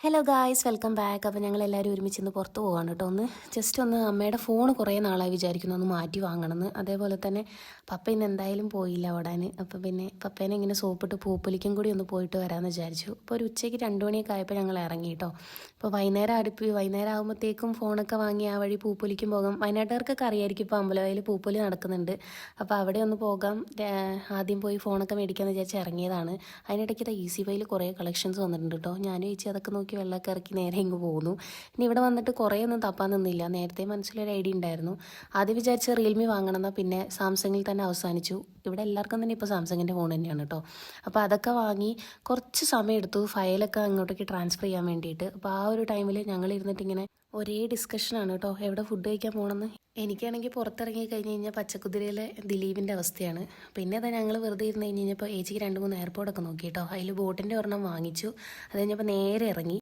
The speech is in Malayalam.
Hello guys, welcome back. അപ്പോൾ ഞങ്ങൾ എല്ലാവരും ഒരുമിച്ച് ഇന്ന് പുറത്ത് പോകാണ് കേട്ടോ. ജസ്റ്റ് ഒന്ന് അമ്മയുടെ ഫോൺ കുറേ നാളായി വിചാരിക്കുന്നു ഒന്ന് മാറ്റി വാങ്ങണമെന്ന്. അതേപോലെ തന്നെ പപ്പ ഇന്ന് എന്തായാലും പോയില്ല ഓടാൻ. അപ്പോൾ പിന്നെ പപ്പേനെ ഇങ്ങനെ സോപ്പിട്ട് പൂപ്പൊലിക്കും കൂടി ഒന്ന് പോയിട്ട് വരാമെന്ന് വിചാരിച്ചു. അപ്പോൾ ഒരു ഉച്ചയ്ക്ക് 2 മണിയൊക്കെ ആയപ്പോൾ ഞങ്ങൾ ഇറങ്ങി കേട്ടോ. അപ്പോൾ വൈകുന്നേരം ആകുമ്പോഴത്തേക്കും ഫോണൊക്കെ വാങ്ങി ആ വഴി പൂപ്പൊലിക്കും പോകാം. വയനാട്ടുകാർക്കൊക്കെ അറിയായിരിക്കും ഇപ്പോൾ അമ്പലവയൽ പൂപ്പൊലി നടക്കുന്നുണ്ട്. അപ്പോൾ അവിടെ ഒന്ന് പോകാം. ആദ്യം പോയി ഫോണൊക്കെ മേടിക്കാമെന്ന് വിചാരിച്ച് ഇറങ്ങിയതാണ്. അതിനിടയ്ക്ക് ഈസി വൈയിൽ കുറേ കളക്ഷൻസ് വന്നിട്ടുണ്ട് കേട്ടോ. ഞാൻ ചേച്ചി അതൊക്കെ നോക്കി വെള്ളമൊക്കെ ഇറക്കി നേരെ ഇങ്ങ് പോകുന്നു. ഇനി ഇവിടെ വന്നിട്ട് കുറേ ഒന്നും തപ്പാൻ നിന്നില്ല. നേരത്തെ മനസ്സിലൊരു ഐഡിയ ഉണ്ടായിരുന്നു. ആദ്യം വിചാരിച്ച് റിയൽമി വാങ്ങണമെന്നാൽ പിന്നെ സാംസങ്ങിൽ തന്നെ അവസാനിച്ചു. ഇവിടെ എല്ലാവർക്കും തന്നെ ഇപ്പോൾ സാംസങ്ങിൻ്റെ ഫോൺ തന്നെയാണ് കേട്ടോ. അപ്പോൾ അതൊക്കെ വാങ്ങി കുറച്ച് സമയം എടുത്തു ഫയലൊക്കെ അങ്ങോട്ടേക്ക് ട്രാൻസ്ഫർ ചെയ്യാൻ വേണ്ടിയിട്ട്. അപ്പോൾ ആ ഒരു ടൈമിൽ ഞങ്ങൾ ഇരുന്നിട്ടിങ്ങനെ ഒരേ ഡിസ്കഷനാണ് കേട്ടോ, എവിടെ ഫുഡ് കഴിക്കാൻ പോകണമെന്ന്. എനിക്കാണെങ്കിൽ പുറത്തിറങ്ങി കഴിഞ്ഞ് കഴിഞ്ഞാൽ പച്ചക്കുതിരയിലെ ദിലീപിൻ്റെ അവസ്ഥയാണ്. പിന്നെ അതാ ഞങ്ങൾ വെറുതെ ഇരുന്ന് കഴിഞ്ഞ് കഴിഞ്ഞപ്പോൾ ഏച്ചിക്ക് 2-3 എയർപോർട്ടൊക്കെ നോക്കി കേട്ടോ. അതിൽ ബോട്ടിൻ്റെ ഒരെണ്ണം വാങ്ങിച്ചു. അത് കഴിഞ്ഞപ്പോൾ നേരെ ഇറങ്ങി.